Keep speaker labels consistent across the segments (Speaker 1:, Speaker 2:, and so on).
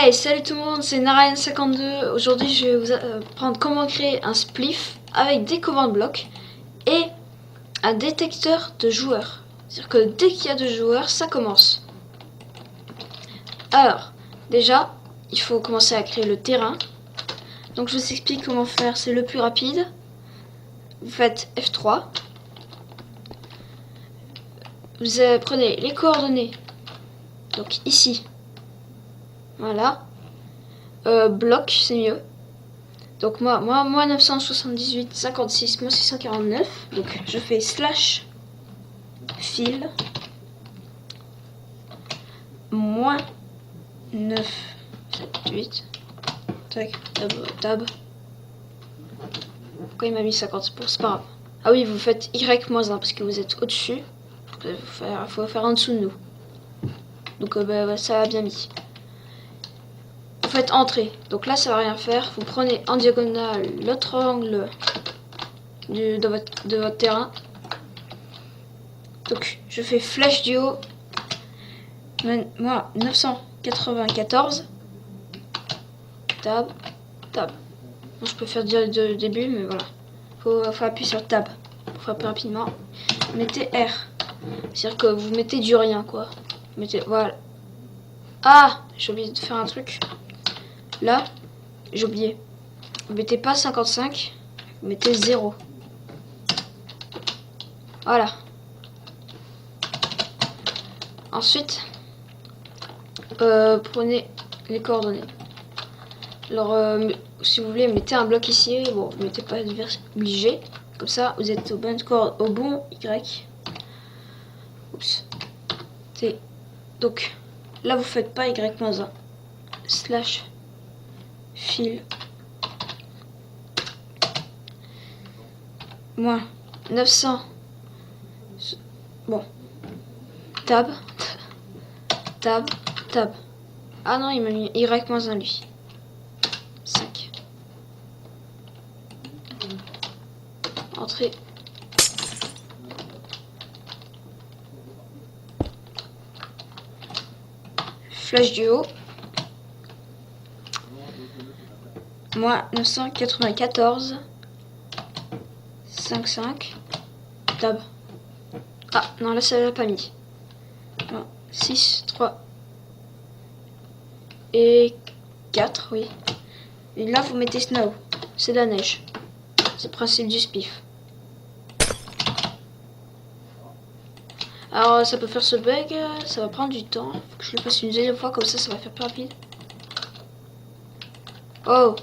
Speaker 1: Hey, salut tout le monde, c'est Narayan52. Aujourd'hui, je vais vous apprendre comment créer un spliff avec des commandes blocs et un détecteur de joueurs. C'est-à-dire que dès qu'il y a 2 joueurs, ça commence. Alors, déjà, il faut commencer à créer le terrain. Donc, je vous explique comment faire, c'est le plus rapide. Vous faites F3. Vous prenez les coordonnées. Donc, ici. Voilà. Bloc, c'est mieux. Donc moi 978, 56, moi 649. Donc je fais slash fil moins 9, 7, 8. Tac, tab. Pourquoi il m'a mis 50 pour c'est pas grave. Ah oui, vous faites Y moins 1 parce que vous êtes au-dessus. Il faut faire en dessous de nous. Donc ça a bien mis. Vous faites entrée, donc là ça va rien faire. Vous prenez en diagonale l'autre angle de votre terrain. Donc je fais flèche du haut, moi 994, tab. Bon, je peux faire direct de début, mais voilà. Faut appuyer sur tab pour faire plus rapidement. Mettez R, c'est-à-dire que vous mettez du rien quoi. Mettez, voilà. Ah, j'ai oublié de faire un truc. Là, j'ai oublié. Vous mettez pas 55, vous mettez 0. Voilà. Ensuite, prenez les coordonnées. Alors, si vous voulez, mettez un bloc ici. Bon, vous mettez pas obligé. Comme ça, vous êtes au bon Y. Oups. Donc, là, vous faites pas Y-1. Slash fil moins 900. Bon. Tab. Ah non, il m'a mis Y-1 lui. 5. Entrée. Flash du haut. Moi 994 5 tab. Ah non, là ça l'a pas mis. 6 3 et 4, oui. Et là vous mettez snow, c'est de la neige. C'est le principe du spiff. Alors ça peut faire ce bug, ça va prendre du temps. Faut que je le fasse une deuxième fois, comme ça va faire plus rapide. Oh.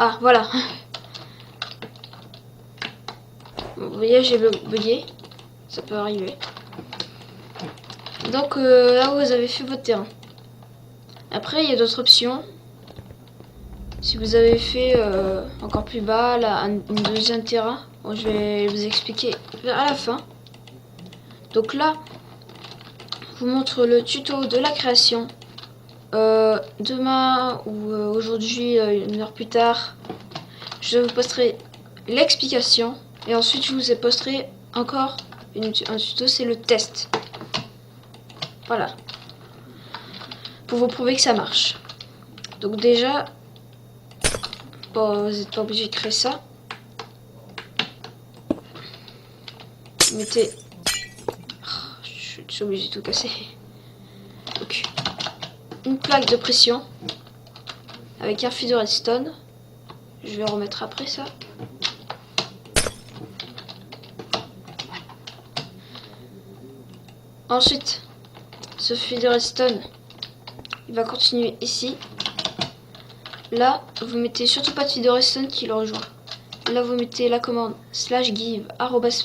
Speaker 1: Ah, voilà. Vous voyez, j'ai bugué. Ça peut arriver. Donc là, vous avez fait votre terrain. Après, il y a d'autres options. Si vous avez fait encore plus bas, là, un deuxième terrain, bon, je vais vous expliquer à la fin. Donc là, je vous montre le tuto de la création. Demain ou aujourd'hui, 1 heure plus tard, je vous posterai l'explication et ensuite je vous posterai encore un tuto, c'est le test. Voilà, pour vous prouver que ça marche. Donc déjà, bon, vous n'êtes pas obligé de créer ça. Mettez, je suis obligé de tout casser. Donc une plaque de pression avec un fil de redstone. Je vais remettre après ça. Ensuite, ce fil de redstone, il va continuer ici. Là, vous mettez surtout pas de fil de redstone qui le rejoint. Là, vous mettez la commande /give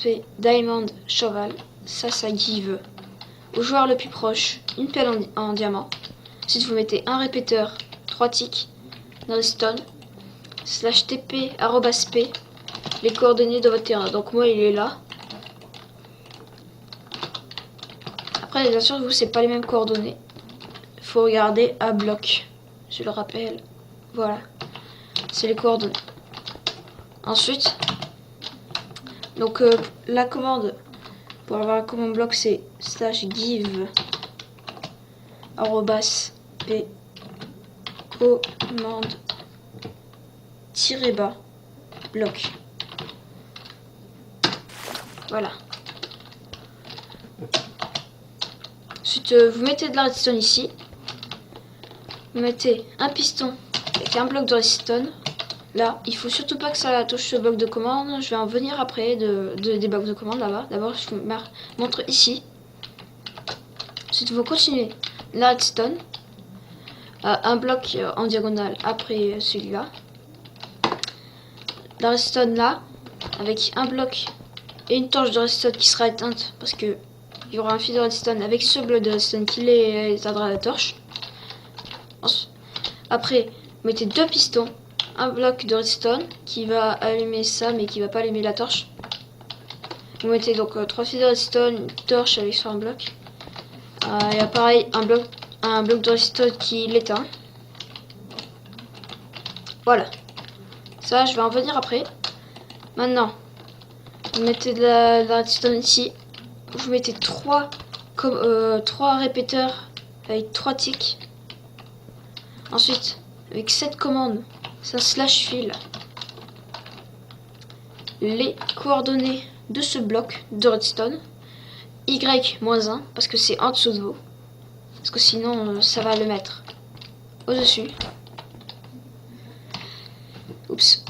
Speaker 1: @p diamond cheval. Ça give au joueur le plus proche une pelle en diamant. Ensuite, vous mettez un répéteur, 3 ticks, dans redstone, /tp @p, les coordonnées de votre terrain. Donc moi, il est là. Après, bien sûr, vous, c'est pas les mêmes coordonnées. Il faut regarder à bloc. Je le rappelle. Voilà. C'est les coordonnées. Ensuite, donc la commande pour avoir la commande bloc, c'est /give arrobas p commande -bas bloc. Voilà. Ensuite, vous mettez de la redstone ici. Vous mettez un piston avec un bloc de redstone. Là, il faut surtout pas que ça touche ce bloc de commande. Je vais en venir après des blocs de commande là-bas. D'abord, je vous montre ici. Ensuite, vous continuez la redstone. Un bloc en diagonale après celui-là. La redstone là, avec un bloc et une torche de redstone qui sera éteinte parce que il y aura un fil de redstone avec ce bloc de redstone qui éteindra la torche. Après, vous mettez deux pistons, un bloc de redstone qui va allumer ça mais qui va pas allumer la torche. Vous mettez donc trois fils de redstone, une torche avec sur un bloc. Et pareil, un bloc de redstone qui l'éteint. Voilà. Ça, je vais en venir après. Maintenant, vous mettez de la redstone ici. Vous mettez trois répéteurs avec 3 ticks. Ensuite, avec cette commande, c'est un slash fil. Les coordonnées de ce bloc de redstone. Y-1 parce que c'est en dessous de vous. Parce que sinon, ça va le mettre au-dessus. Oups.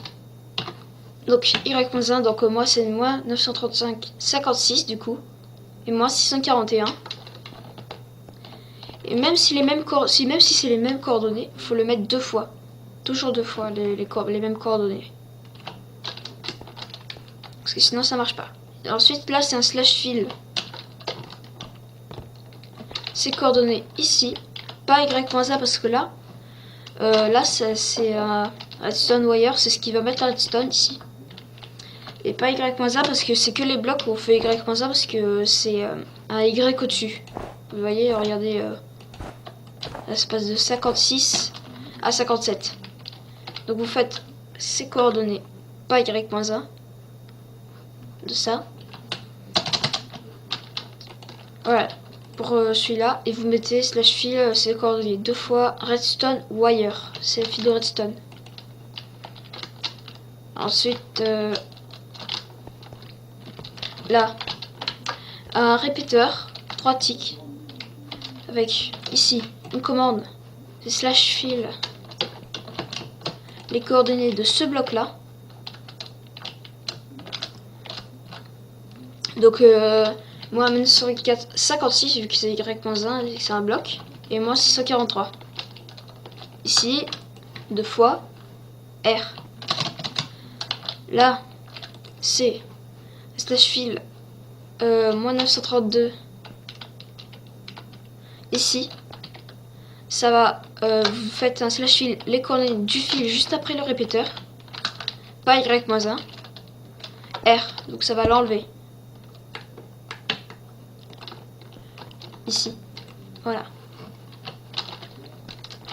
Speaker 1: Donc Y-1, donc moi c'est moins 935,56 du coup. Et moins 641. Et même si c'est les mêmes coordonnées, il faut le mettre 2 fois. Toujours 2 fois les mêmes coordonnées. Parce que sinon ça marche pas. Et ensuite là c'est un slash fil. Ces coordonnées ici. Pas Y-1 parce que là c'est un redstone wire, c'est ce qui va mettre la redstone ici. Et pas Y-1 parce que c'est que les blocs où on fait Y-1 parce que c'est un Y au-dessus. Vous voyez, regardez, là ça passe de 56 à 57. Donc vous faites ces coordonnées, pas Y-1 de ça. Voilà, pour celui-là. Et vous mettez slash fil, ces coordonnées 2 fois redstone wire, c'est le fil de redstone. Ensuite, là, un répéteur, 3 ticks, avec ici une commande, c'est slash fil, les coordonnées de ce bloc là. Donc moi 56 vu que c'est Y-1 et que c'est un bloc, et moi 643. Ici, 2 fois R. Là, c'est slash fil moins 932. Ici, ça va, vous faites un slash fil, les coordonnées du fil juste après le répéteur, pas Y-1, R, donc ça va l'enlever. Ici, voilà.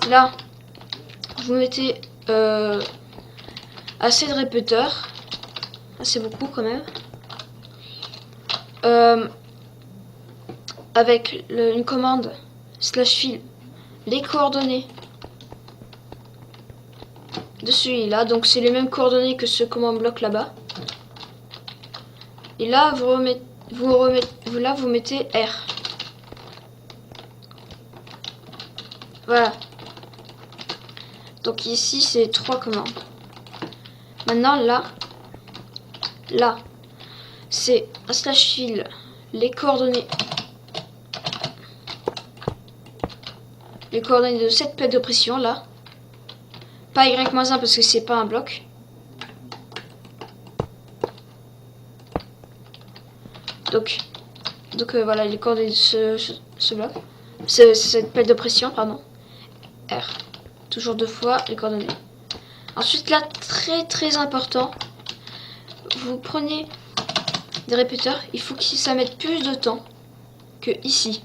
Speaker 1: Là, vous mettez assez de répéteurs, assez beaucoup quand même. Avec une commande slash fil, les coordonnées de celui-là, donc c'est les mêmes coordonnées que ce command bloc là-bas. Et là vous mettez R. Voilà. Donc ici c'est 3 commandes. Maintenant là c'est un slash fil, les coordonnées de cette pète de pression là. Pas Y-1 parce que c'est pas un bloc. Donc voilà les coordonnées de ce bloc. Cette pète de pression, pardon. R. Toujours 2 fois les coordonnées. Ensuite là, très important, vous prenez des répéteurs, il faut que ça mette plus de temps que ici.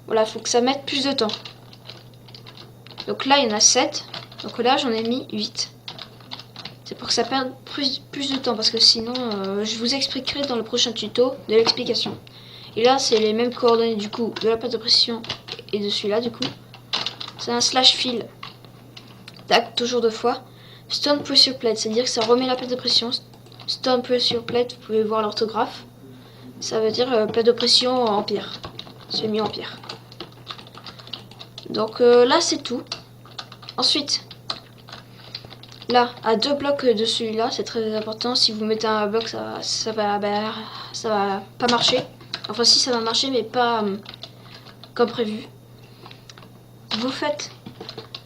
Speaker 1: Voilà, il faut que ça mette plus de temps. Donc là, il y en a 7. Donc là, j'en ai mis 8. C'est pour que ça perde plus de temps. Parce que sinon, je vous expliquerai dans le prochain tuto de l'explication. Et là, c'est les mêmes coordonnées du coup de la pâte de pression et de celui-là du coup. C'est un slash fill. Tac, toujours 2 fois. Stone pressure plate, c'est-à-dire que ça remet la plaque de pression. Stone pressure plate, vous pouvez voir l'orthographe. Ça veut dire plaque de pression en pierre. Semi en pierre. Donc là c'est tout. Ensuite, là, à 2 blocs de celui-là, c'est très important. Si vous mettez un bloc, ça va pas marcher. Enfin si, ça va marcher, mais pas comme prévu. Vous faites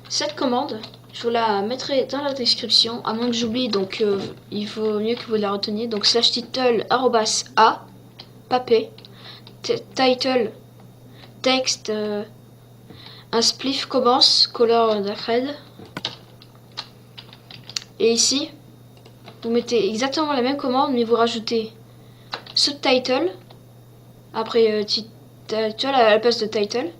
Speaker 1: cette commande. Je vous la mettrai dans la description, à moins que j'oublie, donc il vaut mieux que vous la reteniez. Donc slash title @a, pas p, title, texte, un spliff commence, color d'Acred. Et ici, vous mettez exactement la même commande, mais vous rajoutez subtitle, après title à la place de title,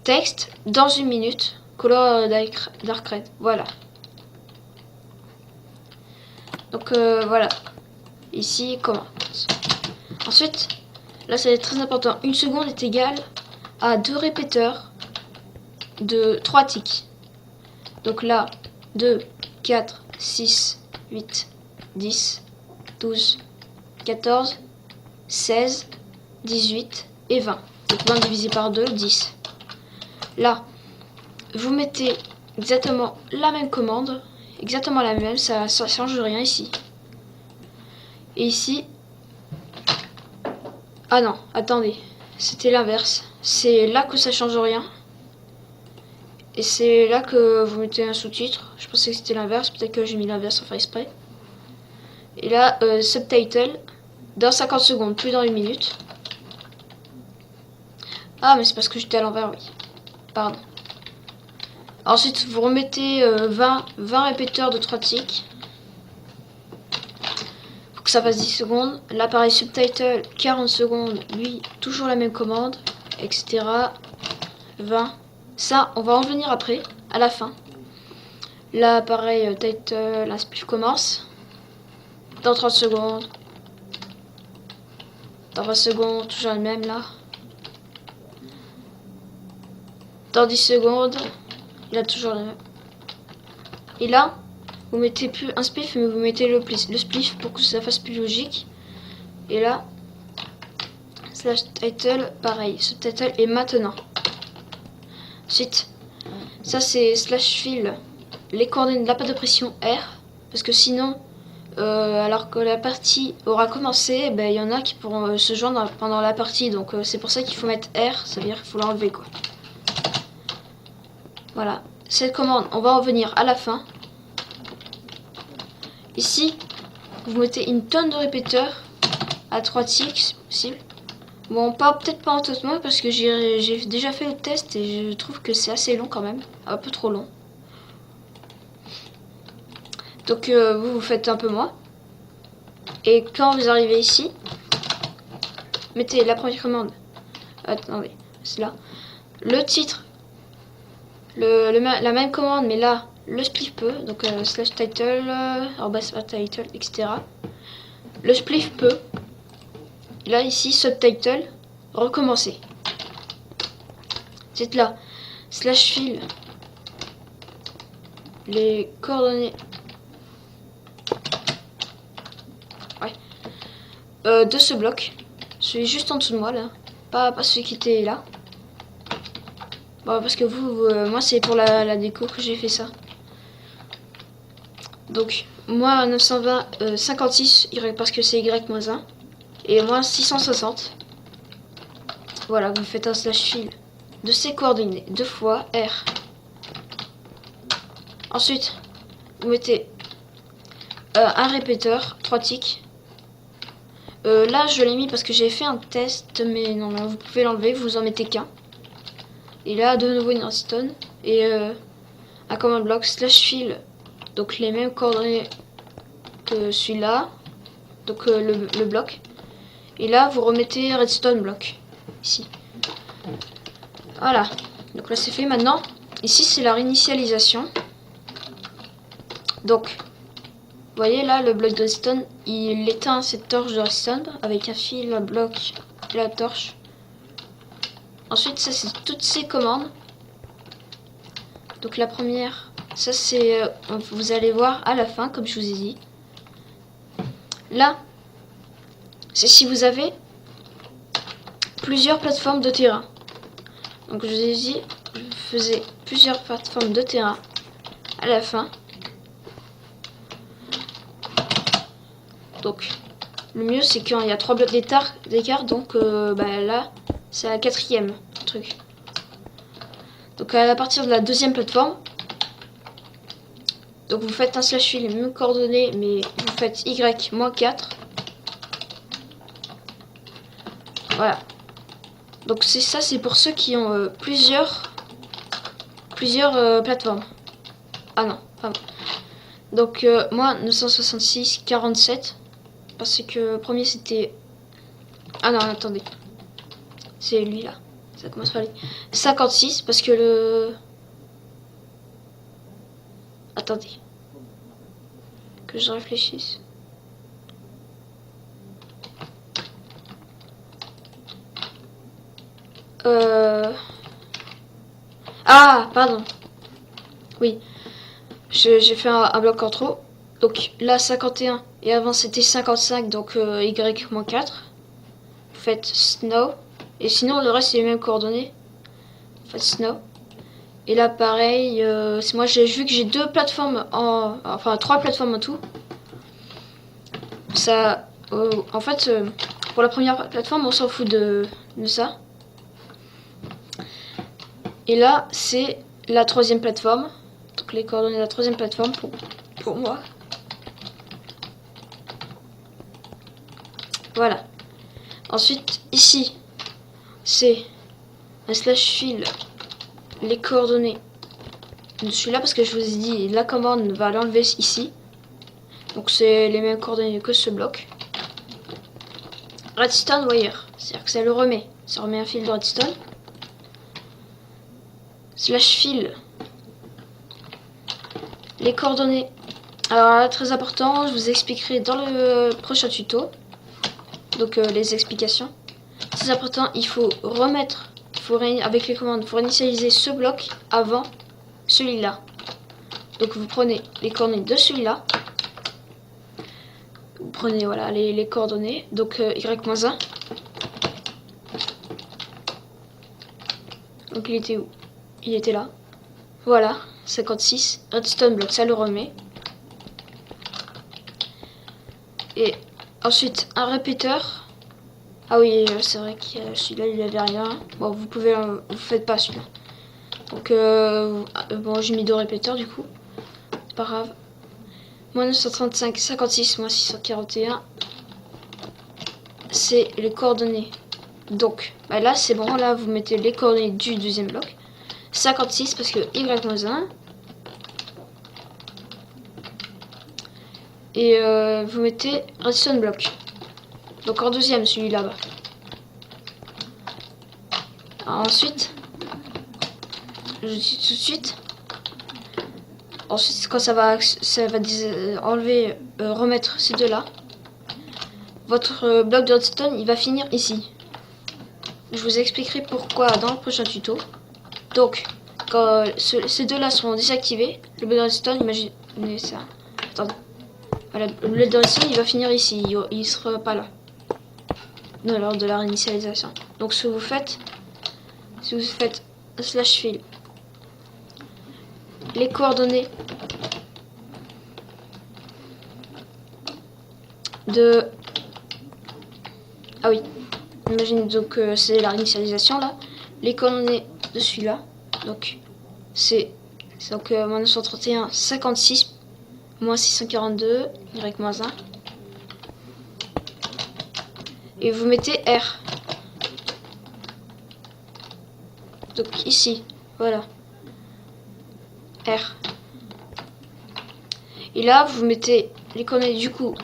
Speaker 1: texte, dans 1 minute, color dark red. Voilà. Donc voilà. Ici, commande. Ensuite, là c'est très important. 1 seconde est égale à 2 répéteurs de 3 ticks. Donc là, 2, 4, 6, 8, 10, 12, 14, 16, 18 et 20. Donc 20 divisé par 2, 10. Là, vous mettez exactement la même commande, exactement la même, ça change rien ici. Et ici, ah non, attendez, c'était l'inverse. C'est là que ça change rien. Et c'est là que vous mettez un sous-titre. Je pensais que c'était l'inverse, peut-être que j'ai mis l'inverse sans faire exprès. Et là, subtitle, dans 50 secondes, plus dans 1 minute. Ah, mais c'est parce que j'étais à l'envers, oui. Pardon. Ensuite, vous remettez 20 répéteurs de 3 ticks. Faut que ça fasse 10 secondes. Là, pareil, subtitle, 40 secondes. Lui, toujours la même commande, etc. 20. Ça, on va en venir après, à la fin. Là, pareil, title, la spliff commence. Dans 30 secondes. Dans 20 secondes, toujours le même là. Dans 10 secondes, il a toujours le même. Et là, vous mettez plus un spliff, mais vous mettez le spliff pour que ça fasse plus logique. Et là, slash title, pareil, subtitle est maintenant. Ensuite, ça c'est slash fill, les coordonnées de la plaque de pression R, parce que sinon, alors que la partie aura commencé, il y en a qui pourront se joindre pendant la partie, donc c'est pour ça qu'il faut mettre R, ça veut dire qu'il faut l'enlever quoi. Voilà, cette commande, on va en venir à la fin. Ici, vous mettez une tonne de répéteurs à 3 ticks, si possible. Bon, peut-être pas en tout mode parce que j'ai déjà fait le test et je trouve que c'est assez long quand même, un peu trop long. Donc vous faites un peu moins. Et quand vous arrivez ici, mettez la première commande. Attendez, c'est là. Le titre, la même commande, mais là, le spliff peut, donc slash title, title, etc. Le spliff peut. Là, ici, subtitle, recommencer. C'est là, slash fill, les coordonnées. Ouais. De ce bloc. Celui juste en dessous de moi, là. Pas celui qui était là. Bon, parce que moi, c'est pour la déco que j'ai fait ça. Donc, moi, 920, 56, parce que c'est Y-1. Et moi 660. Voilà, vous faites un slash fill de ces coordonnées 2 fois R. Ensuite, vous mettez un répéteur, 3 ticks. Là, je l'ai mis parce que j'ai fait un test, mais non, vous pouvez l'enlever, vous en mettez qu'un. Et là, de nouveau une redstone et un command block slash fill, donc les mêmes coordonnées que celui-là, donc le bloc. Et là, vous remettez redstone block, ici. Voilà. Donc là, c'est fait. Maintenant, ici, c'est la réinitialisation. Donc, vous voyez là, le bloc de redstone, il éteint cette torche de redstone avec un fil, un bloc et la torche. Ensuite, ça c'est toutes ces commandes. Donc la première, ça c'est, vous allez voir à la fin, comme je vous ai dit. Là, c'est si vous avez plusieurs plateformes de terrain. Donc je vous ai dit, je faisais plusieurs plateformes de terrain à la fin. Donc le mieux c'est quand il y a 3 blocs d'écart, donc là c'est la 4e truc. Donc à partir de la 2e plateforme, donc vous faites un slash fil, les mêmes coordonnées, mais vous faites y-4. Voilà. Donc c'est ça, c'est pour ceux qui ont plusieurs plateformes. Ah non, pardon. Donc moi 966 47 parce que le premier c'était, ah non attendez, c'est lui là, ça commence par lui. 56 parce que le, attendez que je réfléchisse. Ah pardon, oui, j'ai fait un bloc en trop. Donc là 51 et avant c'était 55, donc y-4. Vous faites snow et sinon le reste c'est les mêmes coordonnées. Vous faites snow. Et là pareil, c'est moi j'ai vu que j'ai 2 plateformes enfin 3 plateformes en tout. Ça, en fait, pour la première plateforme on s'en fout de ça. Et là c'est la 3e plateforme. Donc les coordonnées de la 3e plateforme pour moi. Voilà. Ensuite, ici, c'est un slash fil, les coordonnées de celui-là, parce que je vous ai dit, la commande va l'enlever ici. Donc c'est les mêmes coordonnées que ce bloc. Redstone wire, c'est-à-dire que ça le remet. Ça remet un fil de redstone. Slash fil, les coordonnées. Alors là, très important, je vous expliquerai dans le prochain tuto. Donc les explications. C'est important, il faut remettre, avec les commandes, il faut réinitialiser ce bloc avant celui-là. Donc vous prenez les coordonnées de celui-là. Vous prenez voilà les coordonnées. Donc y-1. Donc il était où? Il était là. Voilà, 56. Redstone block, ça le remet. Et ensuite un répéteur. Ah oui, c'est vrai que celui-là il avait rien. Bon, vous pouvez, vous faites pas celui-là. Donc bon, j'ai mis 2 répéteurs du coup. C'est pas grave. Moins 935, 56, moins 641. C'est les coordonnées. Donc là c'est bon, là vous mettez les coordonnées du 2e bloc. 56 parce que y-1. Et vous mettez redstone block. Donc en 2e celui là-bas. Ensuite, je dis tout de suite. Ensuite, quand ça va enlever, remettre ces 2 là, votre bloc de redstone il va finir ici. Je vous expliquerai pourquoi dans le prochain tuto. Donc, quand ces 2 là seront désactivés, le bloc de redstone, imaginez ça. Attendez. Voilà, le bloc de redstone il va finir ici, il sera pas là. Non, lors de la réinitialisation. Donc ce que vous faites, si vous faites un slash fil, les coordonnées de, ah oui, imaginez donc c'est la réinitialisation là, les coordonnées de celui-là, donc c'est donc moins 931, 56, moins 642, y-1. Et vous mettez R. Donc ici, voilà. R. Et là, vous mettez les coordonnées du coup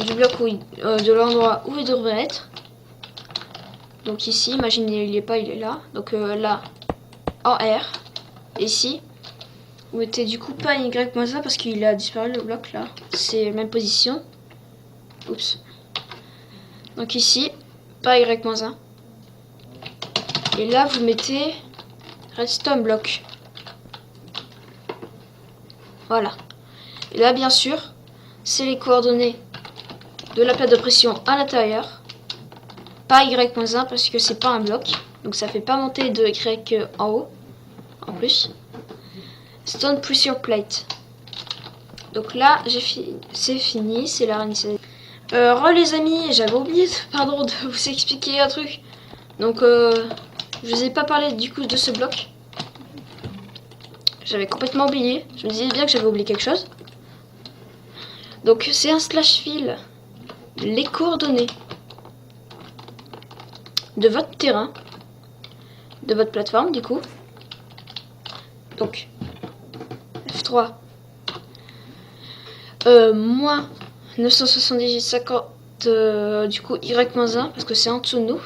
Speaker 1: du bloc de l'endroit où il devrait être. Donc ici, imaginez, il n'est pas, il est là. Donc là, en R. Et ici, vous mettez du coup pas y-1 parce qu'il a disparu le bloc là. C'est la même position. Oups. Donc ici, pas y-1. Et là, vous mettez redstone block. Voilà. Et là, bien sûr, c'est les coordonnées de la plaque de pression à l'intérieur. Pas Y-1 parce que c'est pas un bloc. Donc ça fait pas monter de Y en haut. En plus. Stone pressure plate. Donc là, c'est fini. C'est la réinitialisation. Les amis, j'avais oublié pardon, de vous expliquer un truc. Donc je vous ai pas parlé du coup de ce bloc. J'avais complètement oublié. Je me disais bien que j'avais oublié quelque chose. Donc c'est un slash fill. Les coordonnées de votre terrain, de votre plateforme du coup. Donc F3 moins 978,50 du coup Y-1 parce que c'est en dessous de nous.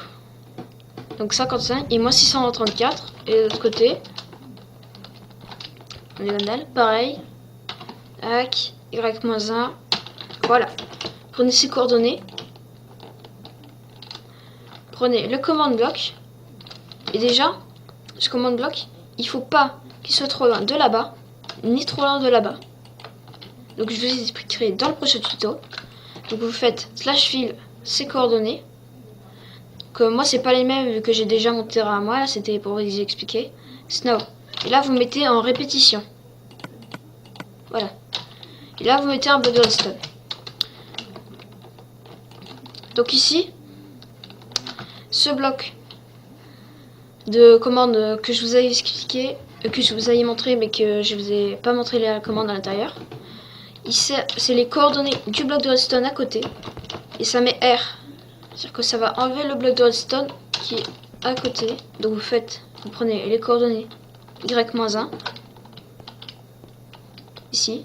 Speaker 1: Donc 55 et moins 634. Et de l'autre côté, diagonale, pareil. Tac, Y-1. Voilà. Prenez ces coordonnées. Prenez le command block. Et déjà, ce command block, il faut pas qu'il soit trop loin de là-bas, ni trop loin de là-bas. Donc je vous expliquerai dans le prochain tuto. Donc vous faites slash fill ces coordonnées. Que moi c'est pas les mêmes vu que j'ai déjà mon terrain à moi. Là c'était pour vous expliquer. Snow. Et là vous mettez en répétition. Voilà. Et là vous mettez un bloc de redstone. Donc ici, ce bloc de commande que je vous ai expliqué, que je vous ai montré mais que je vous ai pas montré la commande à l'intérieur. C'est les coordonnées du bloc de redstone à côté. Et ça met R. C'est-à-dire que ça va enlever le bloc de redstone qui est à côté. Donc vous prenez les coordonnées Y-1. Ici.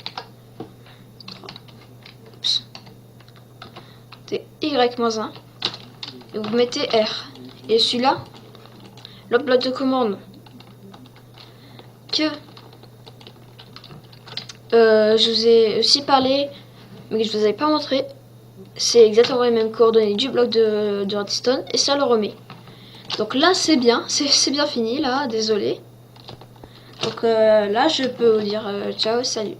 Speaker 1: C'est Y-1. Et vous mettez R. Et celui-là, le bloc de commande que je vous ai aussi parlé, mais que je vous avais pas montré, c'est exactement les mêmes coordonnées du bloc de redstone et ça le remet. Donc là c'est bien, c'est bien fini là, désolé. Donc là je peux vous dire ciao, salut.